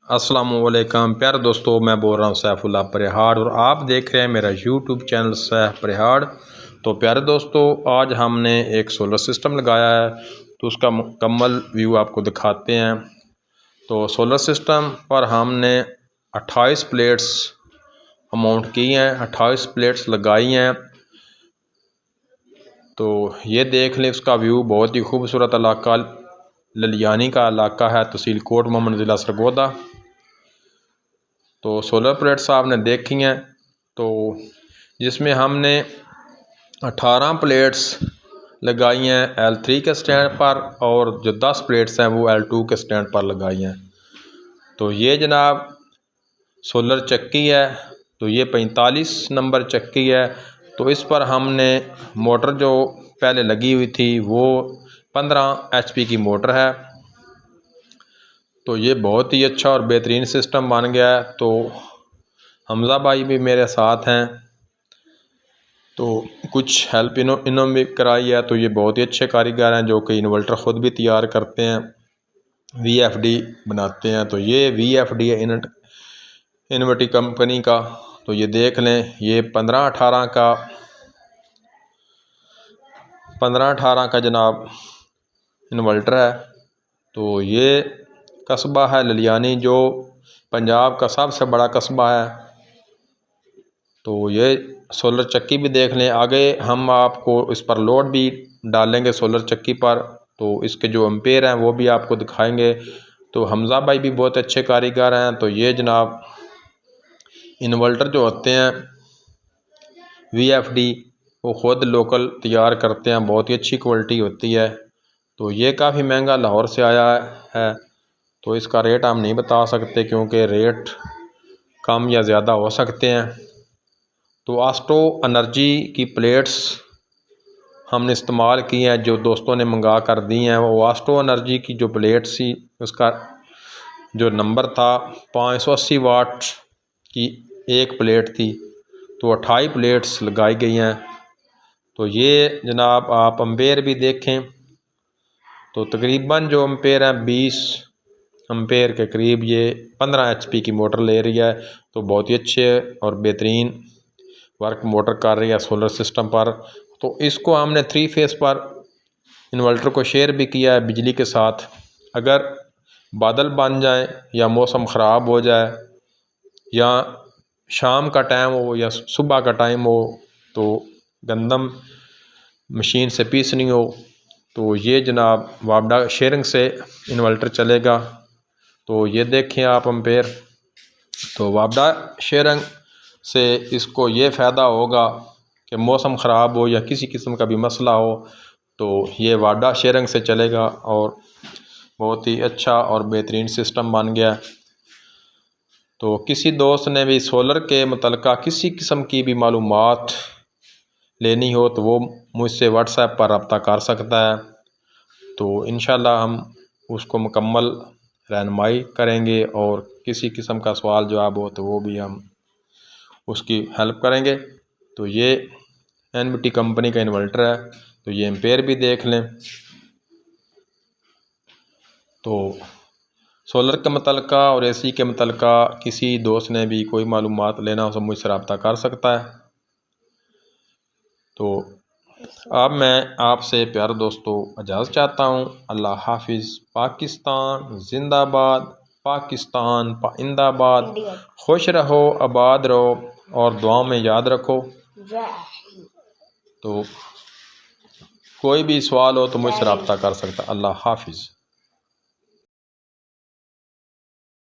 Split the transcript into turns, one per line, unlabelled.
अस्सलामुअलैकुम प्यारे दोस्तों, मैं बोल रहा हूँ सैफुल्लाह परिहाड़ और आप देख रहे हैं मेरा यूट्यूब चैनल सैफ परिहाड़। तो प्यारे दोस्तों, आज हमने एक सोलर सिस्टम लगाया है तो उसका मुकम्मल व्यू आपको दिखाते हैं। तो सोलर सिस्टम पर हमने 28 प्लेट्स अमाउंट की हैं, 28 प्लेट्स लगाई हैं। तो ये देख लें, उसका व्यू बहुत ही खूबसूरत इलाका ललियानी का इलाका है, तहसील कोट मोहम्मद, ज़िला सरगोदा। तो सोलर प्लेट्स आपने देखी हैं, तो जिसमें हमने 18 प्लेट्स लगाई हैं L3 के स्टैंड पर और जो 10 प्लेट्स हैं वो L2 के स्टैंड पर लगाई हैं। तो ये जनाब सोलर चक्की है, तो ये 45 नंबर चक्की है। तो इस पर हमने मोटर जो पहले लगी हुई थी वो 15 HP की मोटर है। तो ये बहुत ही अच्छा और बेहतरीन सिस्टम बन गया है। तो हमज़ा भाई भी मेरे साथ हैं, तो कुछ हेल्प इन्होंने भी कराई है। तो ये बहुत ही अच्छे कारीगर हैं जो कि इन्वर्टर ख़ुद भी तैयार करते हैं, VFD बनाते हैं। तो ये VFD है इन्वर्टी कंपनी का। तो ये देख लें, ये 15-18 का जनाब इन्वर्टर है। तो ये कस्बा है ललियानी, जो पंजाब का सबसे बड़ा कस्बा है। तो ये सोलर चक्की भी देख लें। आगे हम आपको इस पर लोड भी डालेंगे सोलर चक्की पर, तो इसके जो एम्पेयर हैं वो भी आपको दिखाएंगे। तो हमज़ा भाई भी बहुत अच्छे कारीगर हैं। तो ये जनाब इन्वर्टर जो होते हैं VFD वो ख़ुद लोकल तैयार करते हैं, बहुत ही अच्छी क्वालिटी होती है। तो ये काफ़ी महंगा लाहौर से आया है, तो इसका रेट हम नहीं बता सकते क्योंकि रेट कम या ज़्यादा हो सकते हैं। तो आस्ट्रो एनर्जी की प्लेट्स हमने इस्तेमाल की हैं, जो दोस्तों ने मंगा कर दी हैं। वो आस्ट्रो एनर्जी की जो प्लेट्स थी उसका जो नंबर था 580 वाट की एक प्लेट थी, तो 28 प्लेट्स लगाई गई हैं। तो ये जनाब आप एम्पेयर भी देखें, तो तकरीबन जो एम्पेयर हैं 20 एम्पेयर के करीब ये 15 HP की मोटर ले रही है। तो बहुत ही अच्छे और बेहतरीन वर्क मोटर कर रही है सोलर सिस्टम पर। तो इसको हमने 3 फेस पर इन्वर्टर को शेयर भी किया है बिजली के साथ। अगर बादल बन जाए या मौसम ख़राब हो जाए या शाम का टाइम हो या सुबह का टाइम हो, तो गंदम मशीन से पीसनी हो, तो ये जनाब वापडा शेयरिंग से इन्वर्टर चलेगा। तो ये देखें आप एम्पेयर, तो वापडा शेयरिंग से इसको ये फ़ायदा होगा कि मौसम ख़राब हो या किसी किस्म का भी मसला हो तो ये वापडा शेयरिंग से चलेगा। और बहुत ही अच्छा और बेहतरीन सिस्टम बन गया। तो किसी दोस्त ने भी सोलर के मुतल्लिक़ किसी किस्म की भी मालूमात लेनी हो तो वो मुझसे व्हाट्सएप पर रब्ता कर सकता है। तो इंशाल्लाह हम उसको मुकम्मल रहनुमाई करेंगे और किसी किस्म का सवाल जवाब हो तो वो भी हम उसकी हेल्प करेंगे। तो ये NBT कंपनी का इन्वर्टर है। तो ये एम्पेयर भी देख लें। तो सोलर के मुतल्लिक़ और AC के मुतल्लिक़ किसी दोस्त ने भी कोई मालूमात लेना हो तो मुझसे रब्ता कर सकता है। तो अब मैं आपसे प्यारे दोस्तों इजाज़त चाहता हूँ। अल्लाह हाफिज़। पाकिस्तान जिंदाबाद, पाकिस्तान पाइंदाबाद। खुश रहो, आबाद रहो और दुआ में याद रखो। तो कोई भी सवाल हो तो मुझसे रब्ता कर सकता। अल्लाह हाफिज़।